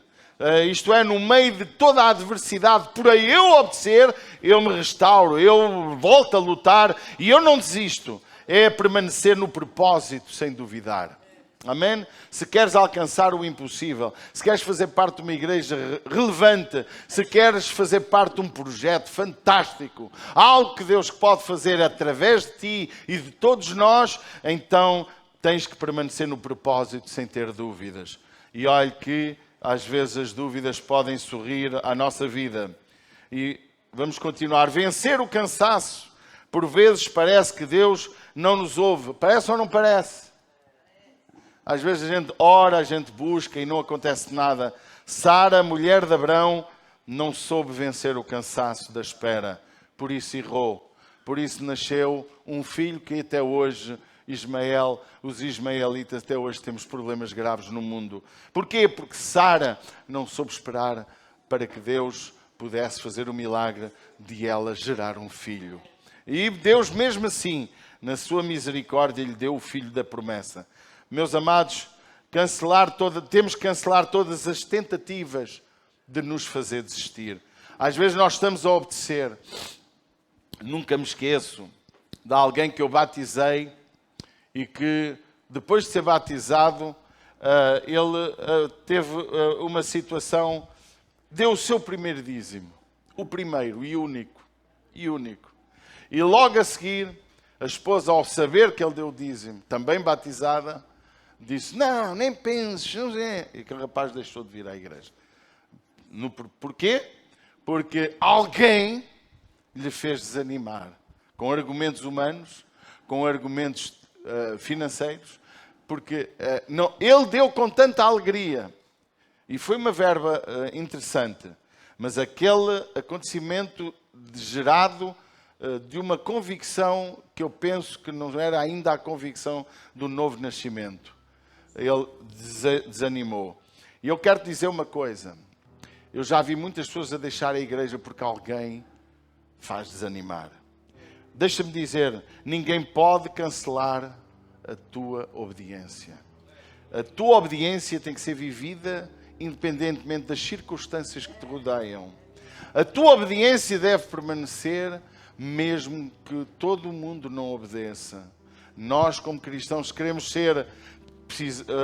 isto é, no meio de toda a adversidade, por aí eu obedecer, eu me restauro, eu volto a lutar e eu não desisto. É permanecer no propósito sem duvidar. Amém? Se queres alcançar o impossível, se queres fazer parte de uma igreja relevante, se queres fazer parte de um projeto fantástico, algo que Deus pode fazer através de ti e de todos nós, então tens que permanecer no propósito sem ter dúvidas. E olhe que às vezes as dúvidas podem sorrir à nossa vida. E vamos continuar. Vencer o cansaço. Por vezes parece que Deus não nos ouve. Parece ou não parece? Às vezes a gente ora, a gente busca e não acontece nada. Sara, mulher de Abrão, não soube vencer o cansaço da espera. Por isso errou. Por isso nasceu um filho que até hoje, Ismael, os ismaelitas, até hoje temos problemas graves no mundo. Porquê? Porque Sara não soube esperar para que Deus pudesse fazer o milagre de ela gerar um filho. E Deus, mesmo assim, na sua misericórdia, lhe deu o filho da promessa. Meus amados, temos que cancelar todas as tentativas de nos fazer desistir. Às vezes nós estamos a obedecer. Nunca me esqueço de alguém que eu batizei e que, depois de ser batizado, ele teve uma situação, deu o seu primeiro dízimo. O primeiro e único. E logo a seguir, a esposa, ao saber que ele deu o dízimo, também batizada, disse, não, nem penses. Não sei. E que o rapaz deixou de vir à igreja. Porquê? Porque alguém lhe fez desanimar. Com argumentos humanos, com argumentos financeiros. Porque ele deu com tanta alegria. E foi uma verba interessante. Mas aquele acontecimento gerado de uma convicção que eu penso que não era ainda a convicção do novo nascimento. Ele desanimou. E eu quero te dizer uma coisa. Eu já vi muitas pessoas a deixar a igreja porque alguém faz desanimar. Deixa-me dizer, ninguém pode cancelar a tua obediência. A tua obediência tem que ser vivida independentemente das circunstâncias que te rodeiam. A tua obediência deve permanecer mesmo que todo o mundo não obedeça. Nós, como cristãos, queremos ser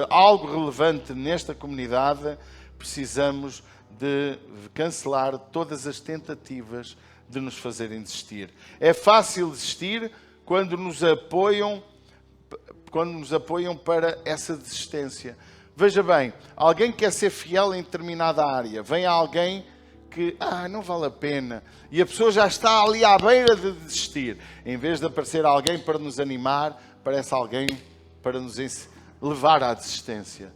algo relevante nesta comunidade, precisamos de cancelar todas as tentativas de nos fazerem desistir. É fácil desistir quando nos apoiam para essa desistência. Veja bem, alguém quer ser fiel em determinada área, vem alguém que, não vale a pena, e a pessoa já está ali à beira de desistir. Em vez de aparecer alguém para nos animar, aparece alguém para nos levar à desistência.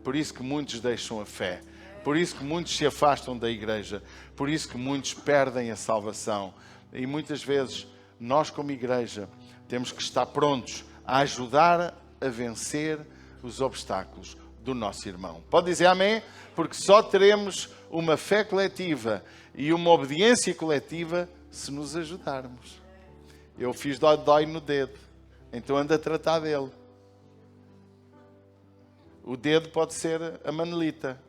Por isso que muitos deixam a fé. Por isso que muitos se afastam da igreja. Por isso que muitos perdem a salvação. E muitas vezes nós como igreja temos que estar prontos a ajudar a vencer os obstáculos do nosso irmão. Pode dizer amém? Porque só teremos uma fé coletiva e uma obediência coletiva se nos ajudarmos. Eu fiz dói no dedo, então ando a tratar dele. O dedo pode ser a manelita,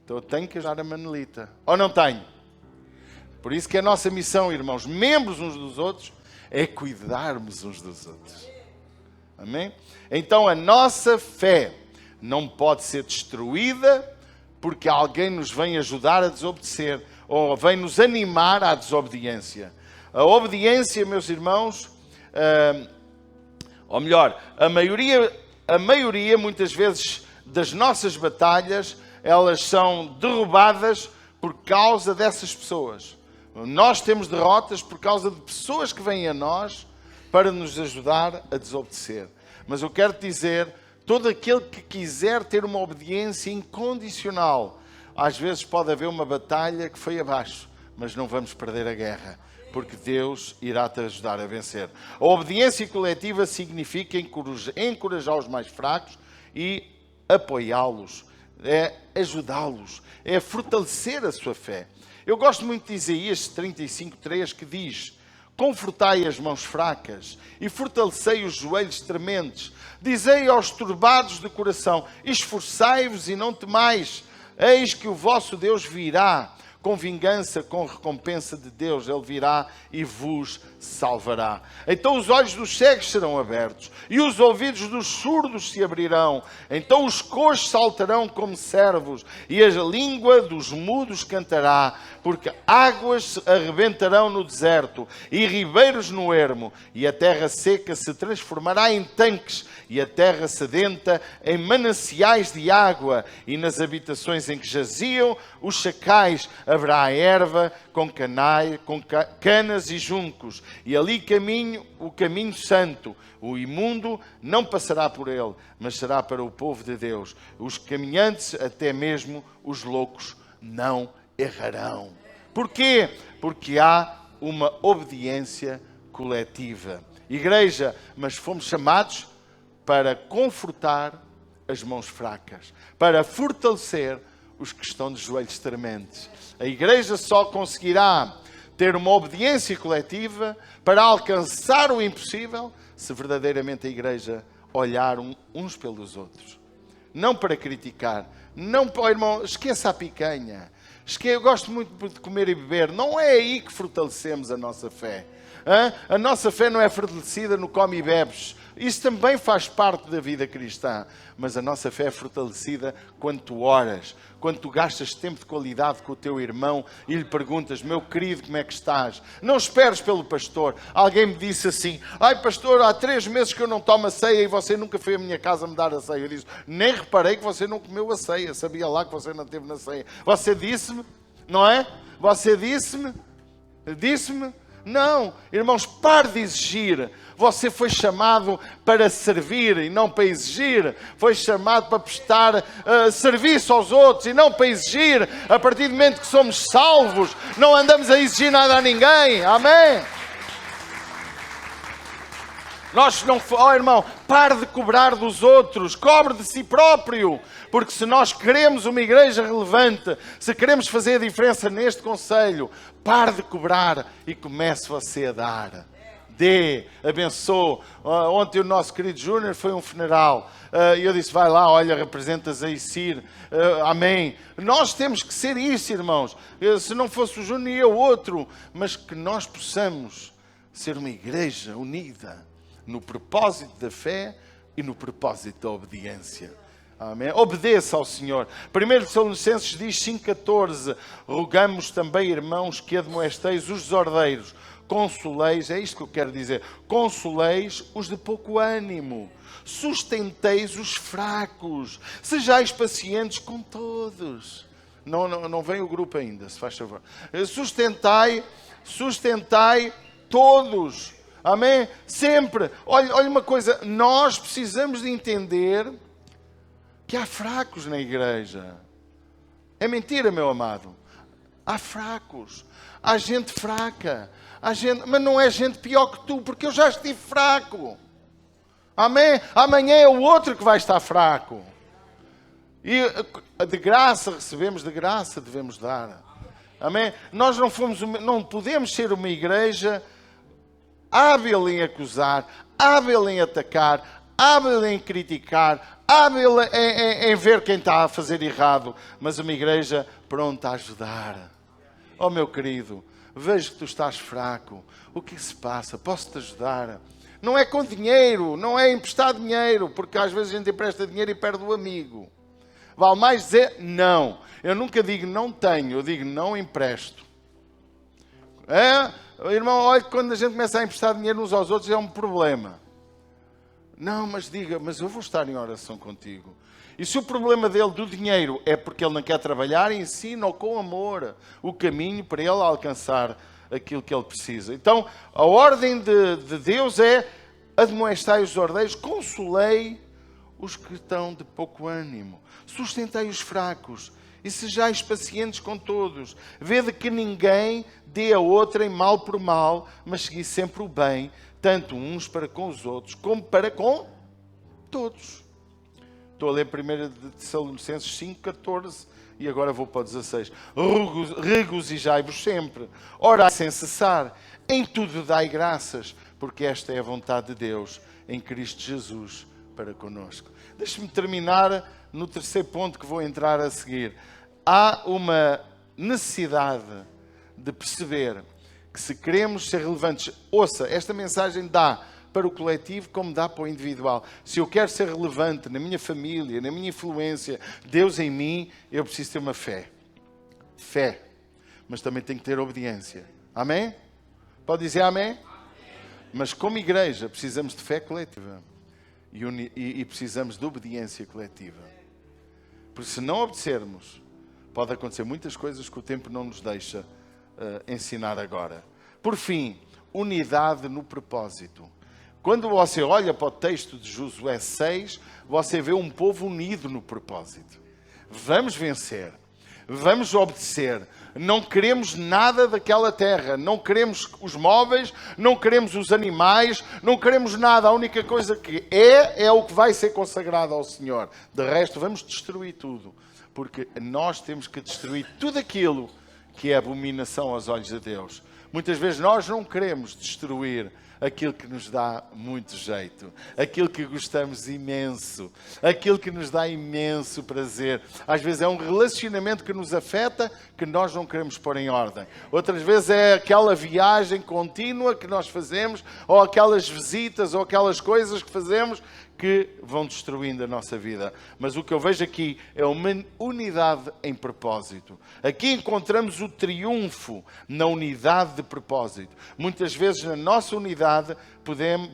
então eu tenho que ajudar a manelita. Ou não tenho? Por isso que a nossa missão, irmãos, membros uns dos outros, é cuidarmos uns dos outros. Amém? Então a nossa fé não pode ser destruída porque alguém nos vem ajudar a desobedecer ou vem nos animar à desobediência. A obediência, meus irmãos, ou melhor, a maioria muitas vezes das nossas batalhas, elas são derrubadas por causa dessas pessoas. Nós temos derrotas por causa de pessoas que vêm a nós para nos ajudar a desobedecer. Mas eu quero te dizer, todo aquele que quiser ter uma obediência incondicional, às vezes pode haver uma batalha que foi abaixo, mas não vamos perder a guerra, porque Deus irá te ajudar a vencer. A obediência coletiva significa encorajar os mais fracos e apoiá-los, é ajudá-los, é fortalecer a sua fé. Eu gosto muito de Isaías 35:3, que diz: confortai as mãos fracas e fortalecei os joelhos trementes. Dizei aos turbados de coração: esforçai-vos e não temais. Eis que o vosso Deus virá com vingança, com recompensa de Deus. Ele virá e vos salvará. Então os olhos dos cegos serão abertos e os ouvidos dos surdos se abrirão. Então os coxos saltarão como servos e a língua dos mudos cantará. Porque águas arrebentarão no deserto e ribeiros no ermo, e a terra seca se transformará em tanques, e a terra sedenta em mananciais de água, e nas habitações em que jaziam os chacais haverá erva com canas e juncos, e ali o caminho santo. O imundo não passará por ele, mas será para o povo de Deus. Os caminhantes, até mesmo os loucos, não errarão. Porquê? Porque há uma obediência coletiva. Igreja, mas fomos chamados para confortar as mãos fracas, para fortalecer os que estão de joelhos trementes. A igreja só conseguirá ter uma obediência coletiva para alcançar o impossível se verdadeiramente a igreja olhar uns pelos outros. Não para criticar. Não, irmão, esqueça a picanha. Eu gosto muito de comer e beber. Não é aí que fortalecemos a nossa fé. A nossa fé não é fortalecida no come e bebes. Isso também faz parte da vida cristã. Mas a nossa fé é fortalecida quando tu oras, quando tu gastas tempo de qualidade com o teu irmão e lhe perguntas: meu querido, como é que estás? Não esperes pelo pastor. Alguém me disse assim: ai pastor, há 3 meses que eu não tomo a ceia e você nunca foi à minha casa me dar a ceia. Eu disse: nem reparei que você não comeu a ceia. Sabia lá que você não esteve na ceia. Você disse-me, não é? Você disse-me? Disse-me? Não, irmãos, pare de exigir. Você foi chamado para servir e não para exigir. Foi chamado para prestar serviço aos outros e não para exigir. A partir do momento que somos salvos, não andamos a exigir nada a ninguém. Amém? Irmão, pare de cobrar dos outros, cobre de si próprio. Porque se nós queremos uma igreja relevante, se queremos fazer a diferença neste concelho, pare de cobrar e comece você a dar. Dê, abençoe. Ontem o nosso querido Júnior foi a um funeral. E eu disse: vai lá, olha, representas a ICIR. Amém. Nós temos que ser isso, irmãos. Se não fosse o Júnior, ia outro. Mas que nós possamos ser uma igreja unida no propósito da fé e no propósito da obediência. Amém? Obedeça ao Senhor. 1 Tessalonicenses diz 5,14: rogamos também, irmãos, que admoesteis os desordeiros, consoleis, é isto que eu quero dizer, consoleis os de pouco ânimo, sustenteis os fracos, sejais pacientes com todos. Não vem o grupo ainda, se faz favor. Sustentai todos. Amém? Sempre. Olha uma coisa, nós precisamos de entender que há fracos na igreja. É mentira, meu amado. Há fracos, há gente fraca, mas não é gente pior que tu, porque eu já estive fraco. Amém? Amanhã é o outro que vai estar fraco. E de graça recebemos, de graça devemos dar. Amém? Nós não podemos ser uma igreja hábil em acusar, hábil em atacar, hábil em criticar, hábil em ver quem está a fazer errado, mas uma igreja pronta a ajudar. Oh meu querido, vejo que tu estás fraco. O que se passa? Posso-te ajudar? Não é com dinheiro, não é emprestar dinheiro, porque às vezes a gente empresta dinheiro e perde o amigo. Vale mais dizer não. Eu nunca digo não tenho, eu digo não empresto. Irmão, olha, quando a gente começa a emprestar dinheiro uns aos outros é um problema. Não, mas diga, mas eu vou estar em oração contigo. E se o problema dele do dinheiro é porque ele não quer trabalhar, ensina-o com amor o caminho para ele alcançar aquilo que ele precisa. Então, a ordem de Deus é: admoestai os ordeiros, consolei os que estão de pouco ânimo, sustentai os fracos e sejais pacientes com todos. Vede que ninguém dê a outrem mal por mal, mas segui sempre o bem, tanto uns para com os outros, como para com todos. Estou a ler 1 Tessalonicenses 5,14 e agora vou para o 16. Regozijai-vos sempre, orai sem cessar, em tudo dai graças, porque esta é a vontade de Deus em Cristo Jesus para connosco. Deixe-me terminar no terceiro ponto que vou entrar a seguir. Há uma necessidade de perceber que se queremos ser relevantes, ouça, esta mensagem dá para o coletivo como dá para o individual. Se eu quero ser relevante na minha família, na minha influência, Deus em mim, eu preciso ter uma fé. Fé. Mas também tenho que ter obediência. Amém? Pode dizer amém? Mas como igreja precisamos de fé coletiva. E precisamos de obediência coletiva. Porque se não obedecermos, pode acontecer muitas coisas que o tempo não nos deixa ensinar agora. Por fim, unidade no propósito. Quando você olha para o texto de Josué 6, você vê um povo unido no propósito. Vamos vencer. Vamos obedecer. Não queremos nada daquela terra. Não queremos os móveis, não queremos os animais, não queremos nada. A única coisa que é o que vai ser consagrado ao Senhor. De resto, vamos destruir tudo. Porque nós temos que destruir tudo aquilo que é abominação aos olhos de Deus. Muitas vezes nós não queremos destruir aquilo que nos dá muito jeito, aquilo que gostamos imenso, aquilo que nos dá imenso prazer. Às vezes é um relacionamento que nos afeta, que nós não queremos pôr em ordem. Outras vezes é aquela viagem contínua que nós fazemos, ou aquelas visitas, ou aquelas coisas que fazemos que vão destruindo a nossa vida. Mas o que eu vejo aqui é uma unidade em propósito. Aqui encontramos o triunfo na unidade de propósito. Muitas vezes na nossa unidade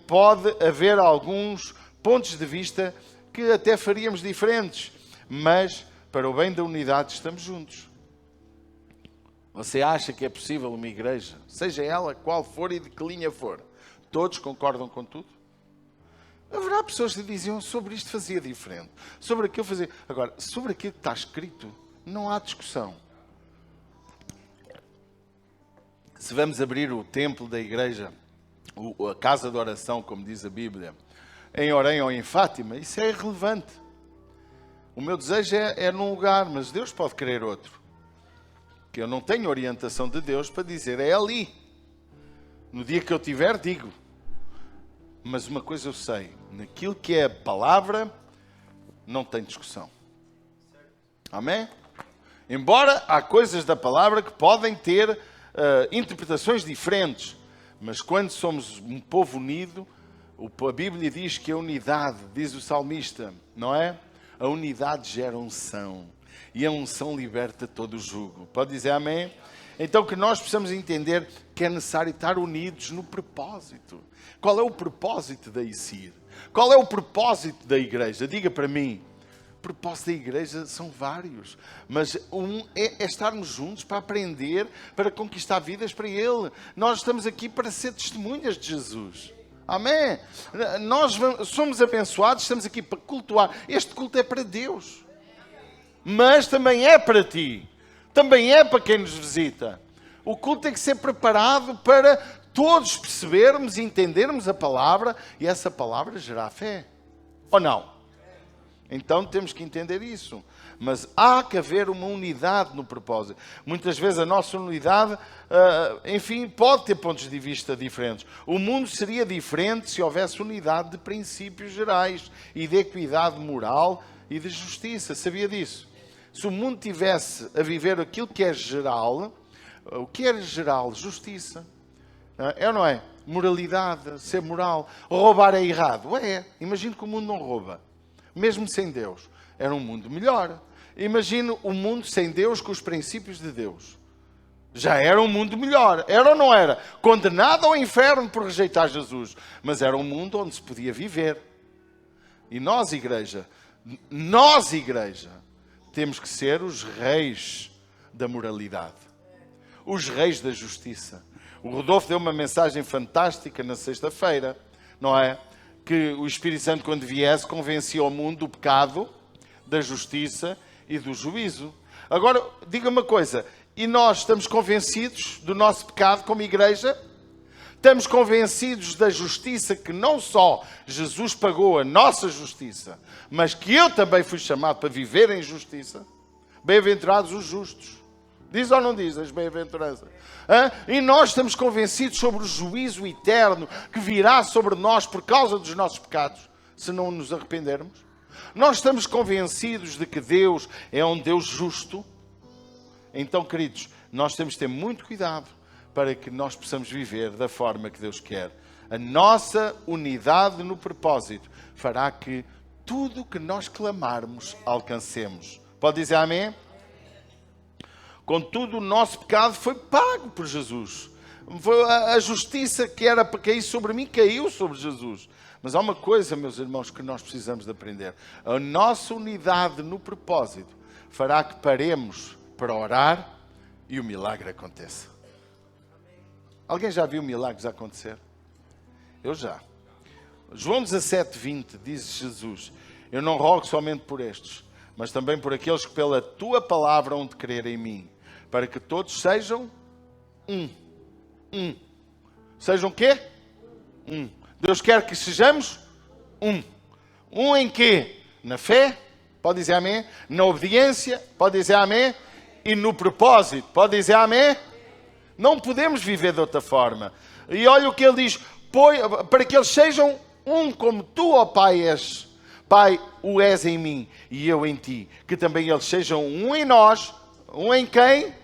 pode haver alguns pontos de vista que até faríamos diferentes, mas para o bem da unidade estamos juntos. Você acha que é possível uma igreja, seja ela qual for e de que linha for, todos concordam com tudo? Haverá pessoas que diziam sobre isto fazia diferente, sobre aquilo fazia. Agora, sobre aquilo que está escrito, não há discussão. Se vamos abrir o templo da igreja, a casa de oração, como diz a Bíblia, em Orém ou em Fátima, isso é irrelevante. O meu desejo é num lugar, mas Deus pode querer outro. Que eu não tenho orientação de Deus para dizer, é ali. No dia que eu tiver, digo. Mas uma coisa eu sei, naquilo que é a palavra, não tem discussão. Amém? Embora há coisas da palavra que podem ter interpretações diferentes, mas quando somos um povo unido, a Bíblia diz que a unidade, diz o salmista, não é? A unidade gera unção, e a unção liberta todo o jugo. Pode dizer amém? Então que nós precisamos entender que é necessário estar unidos no propósito. Qual é o propósito da ICIR? Qual é o propósito da igreja? Diga para mim. O propósito da igreja são vários. Mas um é estarmos juntos para aprender, para conquistar vidas para Ele. Nós estamos aqui para ser testemunhas de Jesus. Amém? Nós somos abençoados, estamos aqui para cultuar. Este culto é para Deus. Mas também é para ti. Também é para quem nos visita. O culto tem que ser preparado para todos percebermos e entendermos a palavra e essa palavra gerar fé. Ou não? Então temos que entender isso. Mas há que haver uma unidade no propósito. Muitas vezes a nossa unidade, enfim, pode ter pontos de vista diferentes. O mundo seria diferente se houvesse unidade de princípios gerais e de equidade moral e de justiça. Sabia disso? Se o mundo tivesse a viver aquilo que é geral, o que é geral? Justiça. É ou não é? Moralidade, ser moral. Roubar é errado? É. Imagino que o mundo não rouba. Mesmo sem Deus. Era um mundo melhor. Imagino o mundo sem Deus com os princípios de Deus. Já era um mundo melhor. Era ou não era? Condenado ao inferno por rejeitar Jesus. Mas era um mundo onde se podia viver. E nós, igreja, temos que ser os reis da moralidade. Os reis da justiça. O Rodolfo deu uma mensagem fantástica na sexta-feira, não é? Que o Espírito Santo, quando viesse, convencia o mundo do pecado, da justiça e do juízo. Agora, diga uma coisa, e nós estamos convencidos do nosso pecado como igreja? Estamos convencidos da justiça que não só Jesus pagou a nossa justiça, mas que eu também fui chamado para viver em justiça? Bem-aventurados os justos. Diz ou não diz as bem-aventuranças? E nós estamos convencidos sobre o juízo eterno que virá sobre nós por causa dos nossos pecados, se não nos arrependermos? Nós estamos convencidos de que Deus é um Deus justo? Então, queridos, nós temos que ter muito cuidado para que nós possamos viver da forma que Deus quer. A nossa unidade no propósito fará que tudo o que nós clamarmos alcancemos. Pode dizer amém? Contudo, o nosso pecado foi pago por Jesus. A justiça que era para cair sobre mim, caiu sobre Jesus. Mas há uma coisa, meus irmãos, que nós precisamos de aprender. A nossa unidade no propósito fará que paremos para orar e o milagre aconteça. Alguém já viu milagres acontecer? Eu já. João 17:20 diz Jesus: eu não rogo somente por estes, mas também por aqueles que pela tua palavra hão de crer em mim, para que todos sejam um. Sejam o quê? Um. Deus quer que sejamos um. Um em quê? Na fé, pode dizer amém. Na obediência, pode dizer amém. E no propósito, pode dizer amém. Não podemos viver de outra forma. E olha o que ele diz: para que eles sejam um como tu, ó Pai, és. Pai, o és em mim e eu em ti. Que também eles sejam um em nós. Um em quem?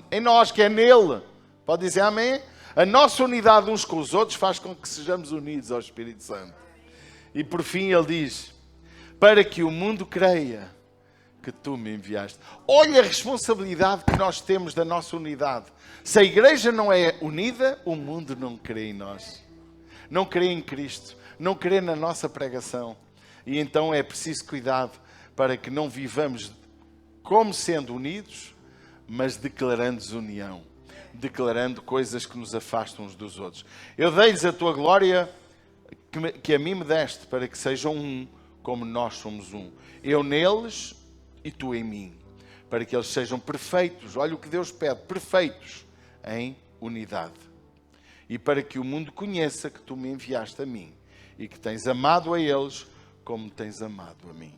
Em nós, que é nele. Pode dizer amém? A nossa unidade uns com os outros faz com que sejamos unidos ao Espírito Santo. E por fim ele diz: para que o mundo creia que tu me enviaste. Olha a responsabilidade que nós temos da nossa unidade. Se a igreja não é unida, o mundo não crê em nós. Não crê em Cristo. Não crê na nossa pregação. E então é preciso cuidado para que não vivamos como sendo unidos, mas declarando desunião. Declarando coisas que nos afastam uns dos outros. Eu dei-lhes a tua glória que a mim me deste, para que sejam um, como nós somos um. Eu neles e tu em mim. Para que eles sejam perfeitos. Olha o que Deus pede, perfeitos em unidade. E para que o mundo conheça que tu me enviaste a mim e que tens amado a eles como tens amado a mim.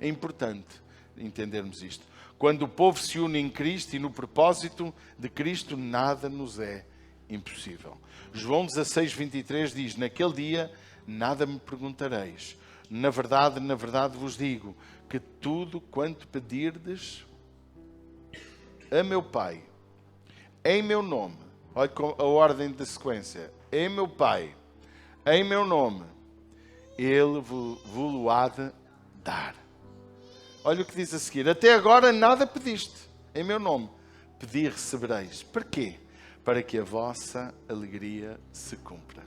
É importante entendermos isto. Quando o povo se une em Cristo e no propósito de Cristo, nada nos é impossível. João 16:23 diz: naquele dia nada me perguntareis. Na verdade vos digo que tudo quanto pedirdes a meu Pai, em meu nome, olha a ordem da sequência, em meu Pai, em meu nome, Ele vos há de dar. Olha o que diz a seguir: até agora nada pediste em meu nome. Pedi e recebereis. Para quê? Para que a vossa alegria se cumpra.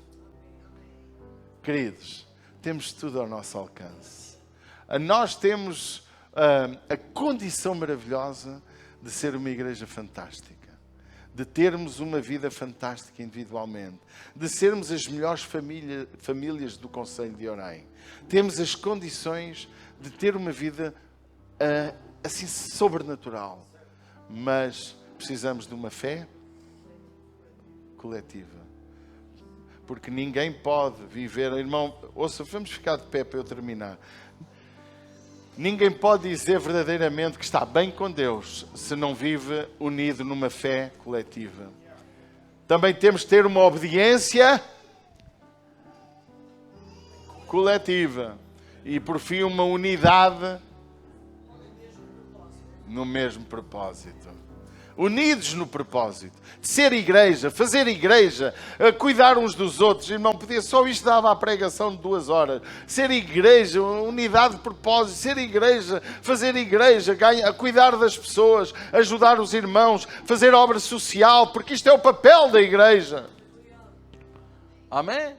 Queridos, temos tudo ao nosso alcance. Nós temos a condição maravilhosa de ser uma igreja fantástica. De termos uma vida fantástica individualmente. De sermos as melhores famílias do Conselho de Orem. Temos as condições de ter uma vida assim sobrenatural. mas precisamos de uma fé coletiva. Porque ninguém pode viver... Irmão, ouça, vamos ficar de pé para eu terminar. Ninguém pode dizer verdadeiramente que está bem com Deus se não vive unido numa fé coletiva. Também temos de ter uma obediência coletiva. E por fim uma unidade no mesmo propósito. Unidos no propósito. De ser igreja, fazer igreja, cuidar uns dos outros. Irmão, podia só isto dava a pregação de 2 horas. Ser igreja, unidade de propósito. Ser igreja, fazer igreja, cuidar das pessoas, ajudar os irmãos, fazer obra social, porque isto é o papel da igreja. Amém?